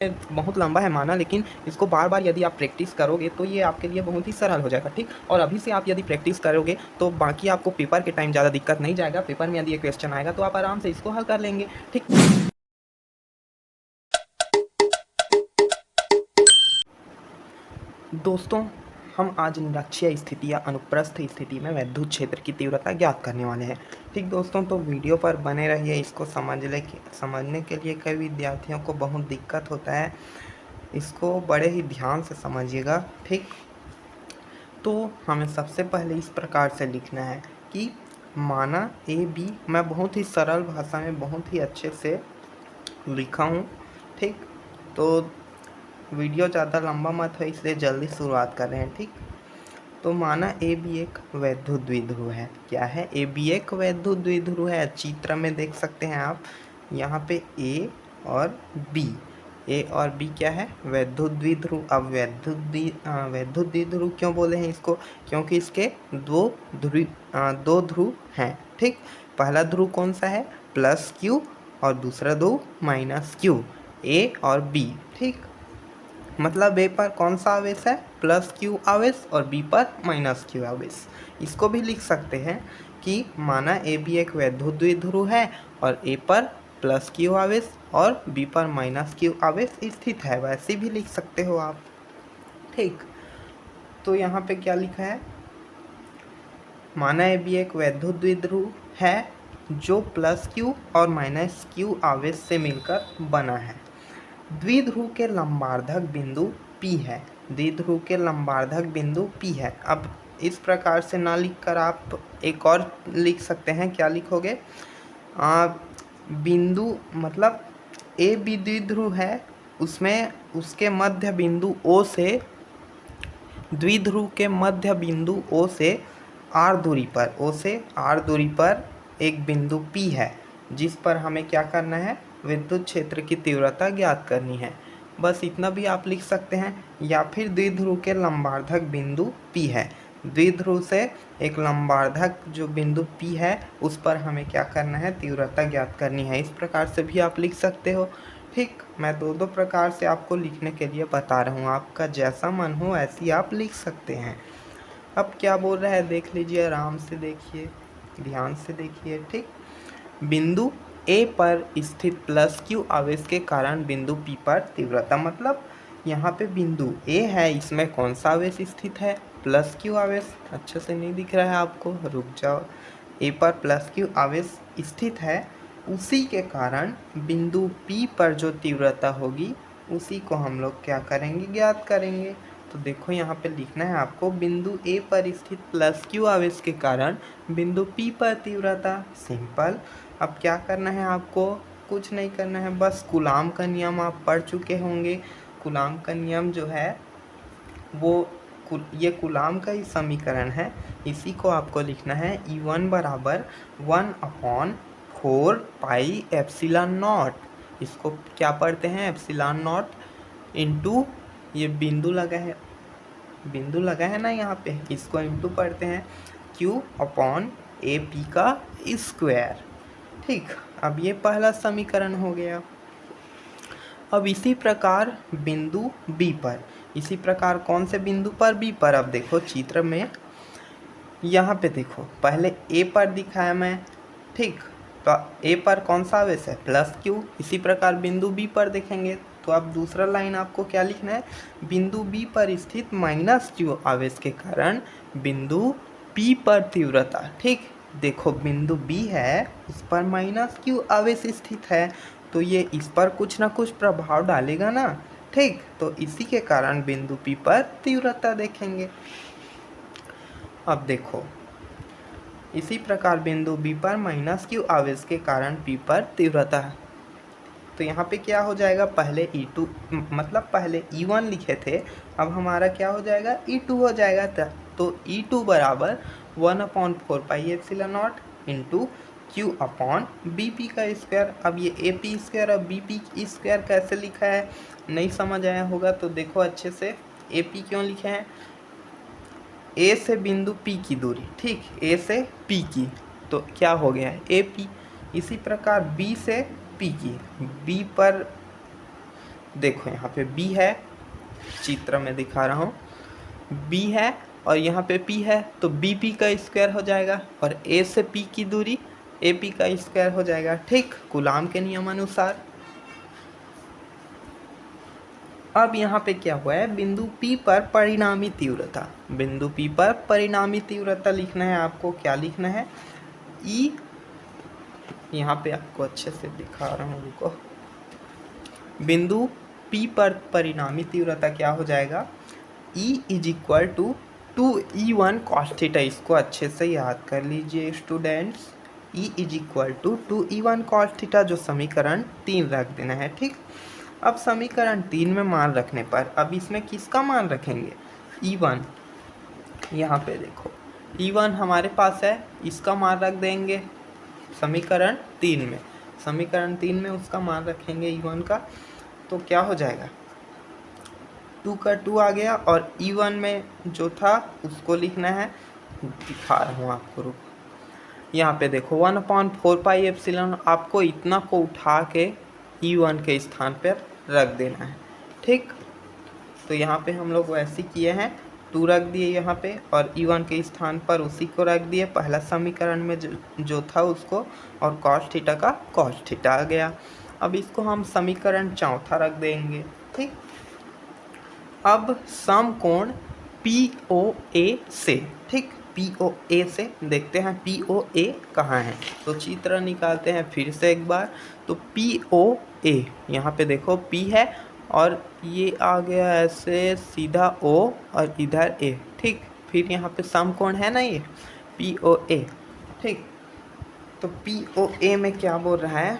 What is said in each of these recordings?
बहुत लंबा है माना, लेकिन इसको बार बार यदि आप प्रैक्टिस करोगे तो ये आपके लिए बहुत ही सरल हो जाएगा, ठीक। और अभी से आप यदि प्रैक्टिस करोगे तो बाकी आपको पेपर के टाइम ज़्यादा दिक्कत नहीं जाएगा। पेपर में यदि ये क्वेश्चन आएगा तो आप आराम से इसको हल कर लेंगे, ठीक। दोस्तों, हम आज निरक्षीय स्थिति या अनुप्रस्थ स्थिति में वैद्युत क्षेत्र की तीव्रता ज्ञात करने वाले हैं, ठीक दोस्तों। तो वीडियो पर बने रहिए। इसको समझने के लिए कई विद्यार्थियों को बहुत दिक्कत होता है, इसको बड़े ही ध्यान से समझिएगा, ठीक। तो हमें सबसे पहले इस प्रकार से लिखना है कि माना ए बी, मैं बहुत ही सरल भाषा में बहुत ही अच्छे से लिखा हूँ, ठीक। तो वीडियो ज़्यादा लंबा मत हो, इसलिए जल्दी शुरुआत कर रहे हैं, ठीक। तो माना ए बी एक वैद्युत द्विध्रुव है। क्या है? ए बी एक वैद्युत द्विध्रुव है। चित्र में देख सकते हैं आप, यहाँ पे ए और बी, ए और बी क्या है? वैद्युत द्विध्रुव। अब वैद्युत द्विध्रुव क्यों बोले हैं इसको? क्योंकि इसके दो ध्रुव हैं, ठीक। पहला ध्रुव कौन सा है? प्लस क्यू, और दूसरा ध्रुव माइनस क्यू, ए और बी, ठीक। मतलब ए पर कौन सा आवेश है? प्लस क्यू आवेश, और बी पर माइनस क्यू आवेश। इसको भी लिख सकते हैं कि माना ए बी एक वैद्युत द्विध्रुव है और ए पर प्लस क्यू आवेश और बी पर माइनस क्यू आवेश स्थित है। वैसे भी लिख सकते हो आप, ठीक। तो यहाँ पे क्या लिखा है? माना ए बी एक वैद्युत द्विध्रुव है जो प्लस क्यू और माइनस क्यू आवेश से मिलकर बना है। द्विध्रुव के लंबार्धक बिंदु P है। द्विध्रुव के लंबार्धक बिंदु P है। अब इस प्रकार से ना लिखकर आप एक और लिख सकते हैं। क्या लिखोगे? बिंदु मतलब ए बी द्विध्रुव है, उसमें उसके मध्य बिंदु O से, द्विध्रुव के मध्य बिंदु O से R दूरी पर, O से R दूरी पर एक बिंदु P है, जिस पर हमें क्या करना है? विद्युत क्षेत्र की तीव्रता ज्ञात करनी है। बस इतना भी आप लिख सकते हैं। या फिर द्विध्रुव के लंबार्धक बिंदु P है, द्विध्रुव से एक लंबार्धक जो बिंदु P है उस पर हमें क्या करना है? तीव्रता ज्ञात करनी है। इस प्रकार से भी आप लिख सकते हो, ठीक। मैं दो प्रकार से आपको लिखने के लिए बता रहा हूँ, आपका जैसा मन हो ऐसी आप लिख सकते हैं। अब क्या बोल रहा है देख लीजिए, आराम से देखिए, ध्यान से देखिए, ठीक। बिंदु ए पर स्थित प्लस क्यू आवेश के कारण बिंदु पी पर तीव्रता, मतलब यहाँ पे बिंदु ए है, इसमें कौन सा आवेश स्थित है? प्लस क्यू आवेश। अच्छे से नहीं दिख रहा है आपको? रुक जाओ। ए पर प्लस क्यू आवेश स्थित है, उसी के कारण बिंदु पी पर जो तीव्रता होगी उसी को हम लोग क्या करेंगे? ज्ञात करेंगे। तो देखो यहाँ पे लिखना है आपको, बिंदु ए पर स्थित प्लस क्यू आवेश के कारण बिंदु पी पर तीव्रता। सिंपल। अब क्या करना है आपको? कुछ नहीं करना है, बस कूलाम का नियम आप पढ़ चुके होंगे। कूलाम का नियम जो है वो ये कूलाम का ही समीकरण है, इसी को आपको लिखना है। E1 बराबर 1/4 पाई एप्सिलॉन नॉट। इसको क्या पढ़ते हैं? एप्सिलॉन नॉट इंटू, ये बिंदु लगा है ना यहाँ पे, इसको इंटू पढ़ते हैं Q अपॉन ए पी का स्क्वायर, ठीक। अब ये पहला समीकरण हो गया। अब इसी प्रकार बिंदु बी पर, इसी प्रकार कौन से बिंदु पर? बी पर। अब देखो चित्र में, यहाँ पे देखो, पहले ए पर दिखाया मैं, ठीक। तो ए पर कौन सा आवेश है? Plus Q. इसी प्रकार बिंदु बी पर देखेंगे तो अब दूसरा लाइन आपको क्या लिखना है? बिंदु बी पर स्थित माइनस क्यू आवेश के कारण बिंदु पी पर तीव्रता, ठीक। देखो बिंदु बी है, उस पर माइनस क्यू आवेश स्थित है, तो ये इस पर कुछ ना कुछ प्रभाव डालेगा ना, ठीक। तो इसी के कारण बिंदु पी पर तीव्रता देखेंगे। अब देखो इसी प्रकार बिंदु बी पर माइनस क्यू आवेश के कारण पी पर तीव्रता, तो यहाँ पे क्या हो जाएगा? पहले E2 मतलब पहले E1 लिखे थे, अब हमारा क्या हो जाएगा? E2 हो जाएगा। तो E2 बराबर 1/4 pi epsilon naught into q upon B P का स्क्वायर। अब ये ए पी स्क्वायर और बी पी स्क्वायर कैसे लिखा है नहीं समझ आया होगा, तो देखो अच्छे से। ए पी क्यों लिखे हैं? ए से बिंदु पी की दूरी, ठीक, ए से पी की, तो क्या हो गया है? A P. इसी प्रकार बी से पी की, बी पर देखो यहाँ पे b है, चित्र में दिखा रहा हूँ, b है और यहाँ पे p है, तो bp का स्क्वायर हो जाएगा और a से p की दूरी ap का स्क्वायर हो जाएगा। ठीक, कूलाम के नियम अनुसार। अब यहाँ पे क्या हुआ है, बिंदु P पर परिणामी तीव्रता, बिंदु P पर परिणामी तीव्रता लिखना है आपको। क्या लिखना है, E, यहाँ पे आपको अच्छे से दिखा रहा हूँ, रुको। बिंदु P पर परिणामी तीव्रता क्या हो जाएगा, E is equal to 2E1 cos theta. इसको अच्छे से याद कर लीजिए students, E is equal to 2E1 cos theta, जो समीकरण 3 रख देना है। ठीक, अब समीकरण 3 में मान रखने पर अब इसमें किसका मान रखेंगे, E1। यहाँ पे देखो E1 हमारे पास है, इसका मान रख देंगे समीकरण 3 में। समीकरण 3 में उसका मान रखेंगे E1 का, तो क्या हो जाएगा, 2 का 2 आ गया और E1 में जो था उसको लिखना है, दिखा रहा हूँ आपको, रुको। यहाँ पे देखो 1/4πε, आपको इतना को उठा के E1 के स्थान पर रख देना है। ठीक, तो यहाँ पे हम लोग वैसे किए हैं, 2 रख दिए यहाँ पे और E1 के स्थान पर उसी को रख दिए, पहला समीकरण में जो था उसको, और cos थीटा का cos थीटा आ गया। अब इसको हम समीकरण 4 रख देंगे। ठीक, अब समकोण POA से, ठीक, POA से देखते हैं POA कहाँ है, तो चित्र निकालते हैं फिर से एक बार। तो POA यहाँ पे देखो P है और ये आ गया ऐसे सीधा O और इधर A। ठीक, फिर यहाँ पे समकोण है ना ये POA। ठीक, तो POA में क्या बोल रहा है,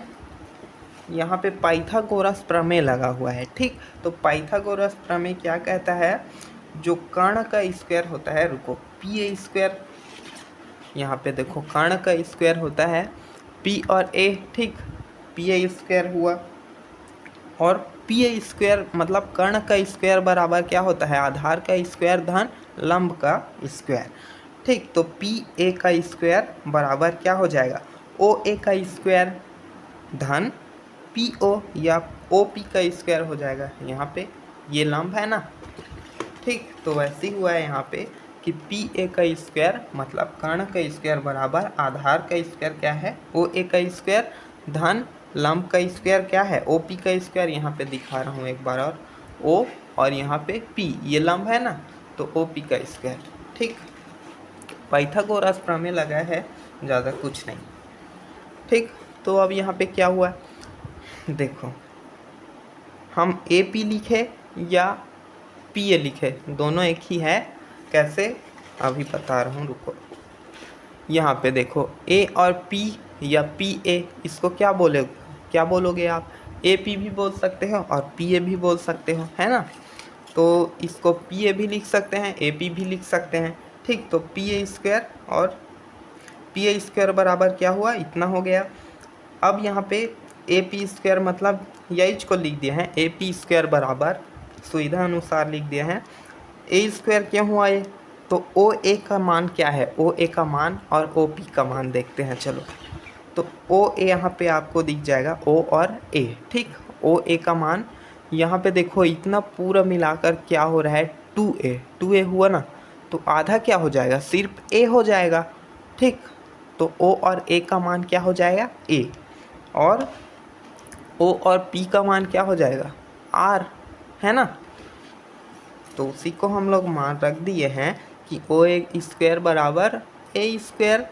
यहाँ पे पाइथागोरस प्रमेय लगा हुआ है। ठीक, तो पाइथागोरस प्रमेय क्या कहता है, जो कर्ण का स्क्वायर होता है, रुको, PA स्क्वायर, यहाँ पे देखो कर्ण का स्क्वायर होता है P और A। ठीक, PA स्क्वायर हुआ और PA स्क्वायर मतलब कर्ण का स्क्वायर बराबर क्या होता है, आधार का स्क्वायर धन लंब का स्क्वायर। ठीक, तो PA का स्क्वायर बराबर क्या हो जाएगा, OA का स्क्वायर धन PO या OP का स्क्वायर हो जाएगा। यहाँ पे ये लंब है ना। ठीक, तो वैसे ही हुआ है यहाँ पे कि PA का स्क्वायर मतलब कर्ण का स्क्वायर बराबर आधार का स्क्वायर क्या है, OA का स्क्वायर धन लंब का स्क्वायर क्या है, OP का स्क्वायर। यहाँ पे दिखा रहा हूँ एक बार और यहाँ पे P, ये लंब है ना, तो OP का स्क्वायर। ठीक, पाइथागोरस प्रमेय लगा है, ज़्यादा कुछ नहीं। ठीक, तो अब यहाँ पे क्या हुआ, देखो हम AP लिखे या PA लिखे, दोनों एक ही है। कैसे, अभी बता रहा हूँ, रुको। यहाँ पे देखो A और P या PA, इसको क्या बोलोगे आप, AP भी बोल सकते हो और PA भी बोल सकते हो, है ना। तो इसको PA भी लिख सकते हैं, AP भी लिख सकते हैं। ठीक, तो PA स्क्वायर और PA स्क्वायर बराबर क्या हुआ, इतना हो गया। अब यहाँ पे AP स्क्वायर मतलब यही को लिख दिया है, AP स्क्वायर बराबर सुविधा अनुसार लिख दिया है। A स्क्वायर क्या हुआ ये, तो OA का मान क्या है, OA का मान और OP का मान देखते हैं। चलो, तो OA यहाँ पे आपको दिख जाएगा, O और A। ठीक, OA का मान यहाँ पे देखो, इतना पूरा मिलाकर क्या हो रहा है, 2A हुआ ना, तो आधा क्या हो जाएगा, सिर्फ A हो जाएगा। ठीक, तो O और A का मान क्या हो जाएगा, A, और O और P का मान क्या हो जाएगा, R, है ना। तो उसी को हम लोग मान रख दिए हैं कि OA स्क्वायर बराबर A स्क्वायर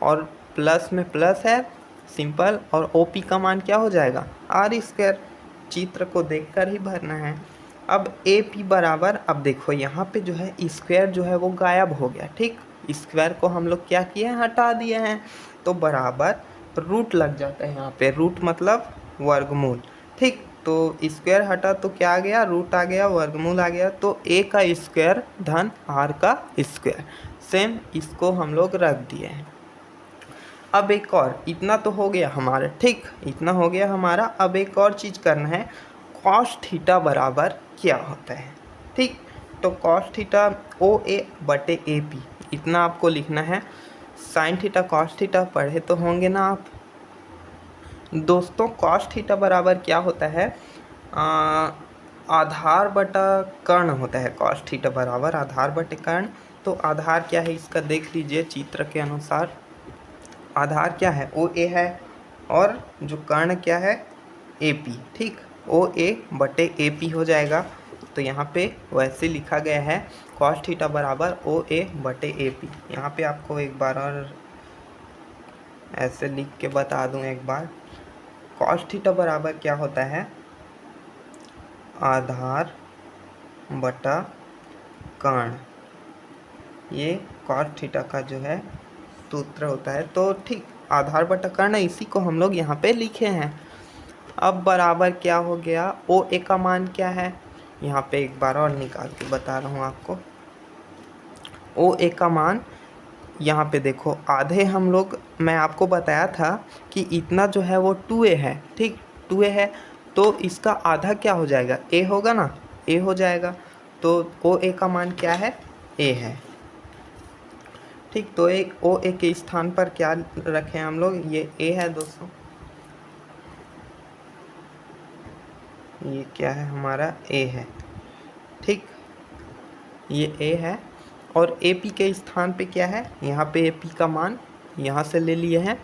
और प्लस में प्लस है सिंपल, और OP का मान क्या हो जाएगा, R स्क्वायर। चित्र को देखकर ही भरना है। अब AP बराबर, अब देखो यहाँ पे जो है स्क्वायर जो है वो गायब हो गया। ठीक, स्क्वायर को हम लोग क्या किए हैं, हटा दिए हैं, तो बराबर रूट लग जाता है यहाँ पे, रूट मतलब वर्गमूल। ठीक, तो स्क्वायर हटा तो क्या आ गया, रूट आ गया, वर्गमूल आ गया, तो A का स्क्वायर धन R का स्क्वायर, सेम इसको हम लोग रख दिए हैं। अब एक और, इतना तो हो गया हमारा। ठीक, इतना हो गया हमारा। अब एक और चीज़ करना है, cos थीटा बराबर क्या होता है। ठीक, तो cos थीटा OA बटे AP, इतना आपको लिखना है। sin थीटा cos थीटा पढ़े तो होंगे ना आप दोस्तों। cos थीटा बराबर क्या होता है, आ, आधार बटा कर्ण होता है कॉस थीटा बराबर आधार बटे कर्ण। तो आधार क्या है इसका देख लीजिए चित्र के अनुसार। आधार क्या है ओ ए है और जो कर्ण क्या है ए पी। ठीक, ओ ए बटे ए पी हो जाएगा। तो यहाँ पे वैसे लिखा गया है कॉस थीटा बराबर ओ ए बटे ए पी। यहाँ पे आपको एक बार और ऐसे लिख के बता दूं एक बार। कॉस थीटा बराबर क्या होता है आधार बटा कर्ण। ये कॉस थीटा का जो है सूत्र होता है। तो ठीक, आधार बटा कर्ण इसी को हम लोग यहाँ पे लिखे हैं। अब बराबर क्या हो गया ओ ए का मान क्या है, यहाँ पे एक बार और निकाल के बता रहा हूँ आपको। ओ ए का मान यहाँ पे देखो आधे हम लोग, मैं आपको बताया था कि इतना जो है वो 2a है। ठीक, 2a है तो इसका आधा क्या हो जाएगा a होगा ना, a हो जाएगा। तो ओ ए का मान क्या है a है। ठीक, तो एक ओ ए के स्थान पर क्या रखें हम लोग, ये a है दोस्तों। ये क्या है हमारा a है। ठीक, ये a है और ए पी के स्थान पे क्या है, यहाँ पे ए पी का मान यहाँ से ले लिए हैं।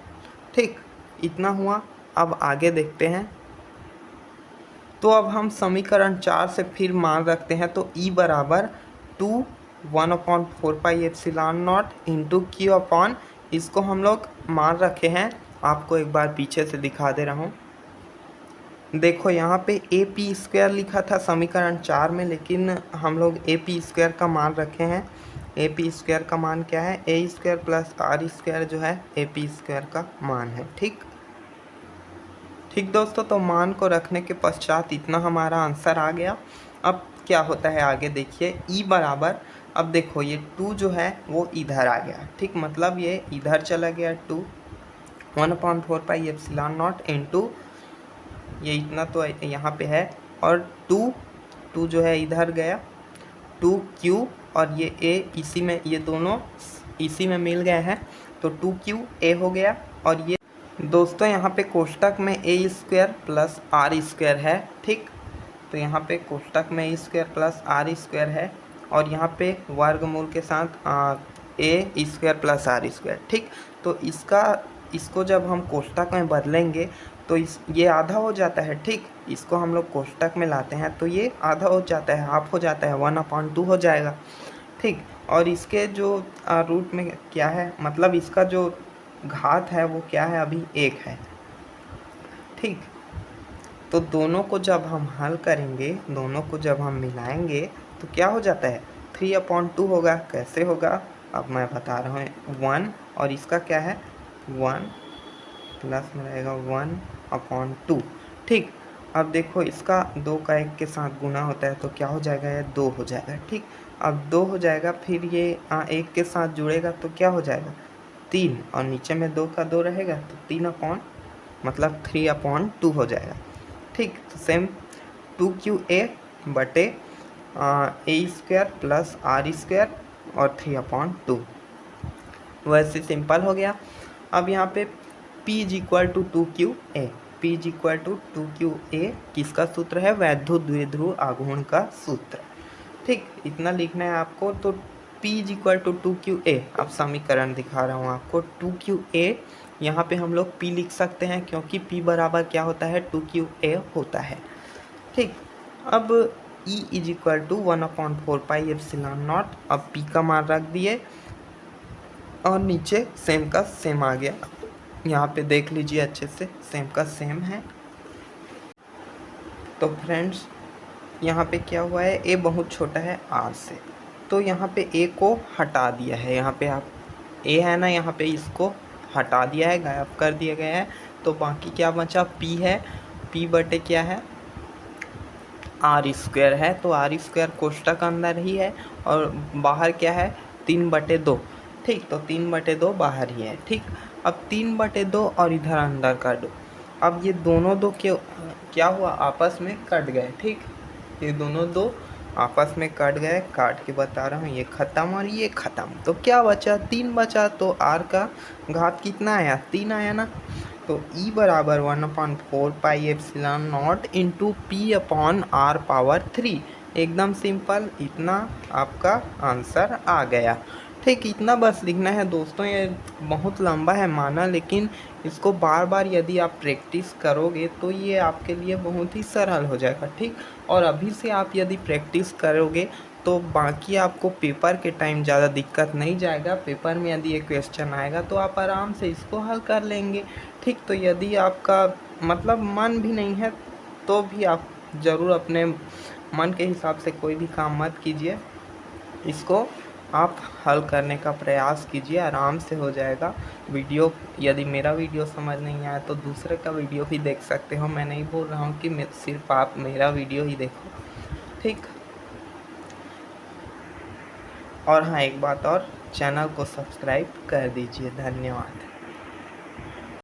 ठीक, इतना हुआ। अब आगे देखते हैं। तो अब हम समीकरण 4 से फिर मान रखते हैं। तो ई बराबर 1/4πε0 इंटू क्यू अपॉन, इसको हम लोग मान रखे हैं। आपको एक बार पीछे से दिखा दे रहा हूँ। देखो यहाँ पे ए पी स्क्वायर लिखा था समीकरण 4 में, लेकिन हम लोग ए पी स्क्वायर का मान रखे हैं। ए पी स्क्वायर का मान क्या है ए स्क्वायर प्लस आर स्क्वायर जो है ए पी स्क्वायर का मान है। ठीक ठीक दोस्तों, तो मान को रखने के पश्चात इतना हमारा आंसर आ गया। अब क्या होता है आगे देखिए। ई बराबर, अब देखो ये 2 जो है वो इधर आ गया। ठीक, मतलब ये इधर चला गया 2 1/4πε0 इंटू ये इतना तो यहाँ पे है और 2 जो है इधर गया 2q और ये a इसी में, ये दोनों इसी में मिल गए हैं तो 2qa हो गया। और ये दोस्तों यहाँ पे कोष्टक में a square plus r square है। ठीक, तो यहाँ पे कोष्टक में a square plus r square है और यहाँ पे वर्गमूल के साथ a square plus r square. ठीक, तो इसको जब हम कोष्टक में बदलेंगे तो ये आधा हो जाता है। ठीक, इसको हम लोग कोष्टक में लाते हैं तो ये आधा हो जाता है, हाफ हो जाता है, 1/2 हो जाएगा। ठीक, और इसके जो रूट में क्या है, मतलब इसका जो घात है वो क्या है अभी 1 है। ठीक, तो दोनों को जब हम हल करेंगे, दोनों को जब हम मिलाएंगे तो क्या हो जाता है 3/2 होगा। कैसे होगा अब मैं बता रहा हूँ। 1 और इसका क्या है 1 प्लस में रहेगा 1/2। ठीक, अब देखो इसका 2 का 1 के साथ गुना होता है तो क्या हो जाएगा ये 2 हो जाएगा। ठीक, अब 2 हो जाएगा, फिर ये 1 के साथ जुड़ेगा तो क्या हो जाएगा 3 और नीचे में 2 का 2 रहेगा तो 3/2 हो जाएगा। ठीक, तो सेम 2qa बटे ए स्क्वायर प्लस आर स्क्वायर और 3/2 वैसे सिंपल हो गया। अब यहाँ पे P is equal to 2qa, P is equal to 2qa किसका सूत्र है वैद्युत द्विध्रुव आघूर्ण का सूत्र। ठीक, इतना लिखना है आपको। तो P is equal to 2qa, अब समीकरण दिखा रहा हूँ आपको। 2qa यहाँ पे हम लोग P लिख सकते हैं क्योंकि P बराबर क्या होता है 2qa होता है। ठीक, अब E इज इक्वल टू 1/4πε0, अब P का मान रख दिए और नीचे सेम का सेम आ गया। यहाँ पे देख लीजिए अच्छे से, सेम का सेम है। तो फ्रेंड्स यहाँ पे क्या हुआ है a बहुत छोटा है r से, तो यहाँ पे a को हटा दिया है। यहाँ पे आप a है ना, यहाँ पे इसको हटा दिया है, गायब कर दिया गया है। तो बाकी क्या बचा p है, p बटे क्या है आर स्क्वायर है। तो आर स्क्वायर कोष्टक अंदर ही है और बाहर क्या है 3/2। ठीक, तो 3/2 बाहर ही है। ठीक, अब 3/2 और इधर अंदर का 2, अब ये दोनों दो क्या हुआ आपस में कट गए। ठीक, ये दोनों दो आपस में कट गए, काट के बता रहा हूँ, ये ख़त्म और ये ख़त्म। तो क्या बचा 3 बचा। तो आर का घात कितना आया 3 आया ना। तो ई बराबर 1/4 pi epsilon naught into P upon r power 3। एकदम सिंपल, इतना आपका आंसर आ गया। ठीक, इतना बस लिखना है दोस्तों। ये बहुत लंबा है माना, लेकिन इसको बार बार यदि आप प्रैक्टिस करोगे तो ये आपके लिए बहुत ही सरल हो जाएगा। ठीक, और अभी से आप यदि प्रैक्टिस करोगे तो बाकी आपको पेपर के टाइम ज़्यादा दिक्कत नहीं जाएगा। पेपर में यदि ये क्वेश्चन आएगा तो आप आराम से इसको हल कर लेंगे। ठीक, तो यदि आपका मतलब मन भी नहीं है तो भी आप ज़रूर अपने मन के हिसाब से कोई भी काम मत कीजिए, इसको आप हल करने का प्रयास कीजिए, आराम से हो जाएगा। वीडियो यदि मेरा वीडियो समझ नहीं आया तो दूसरे का वीडियो भी देख सकते हो। मैं नहीं बोल रहा हूँ कि सिर्फ आप मेरा वीडियो ही देखो। ठीक, और हाँ, एक बात और, चैनल को सब्सक्राइब कर दीजिए। धन्यवाद।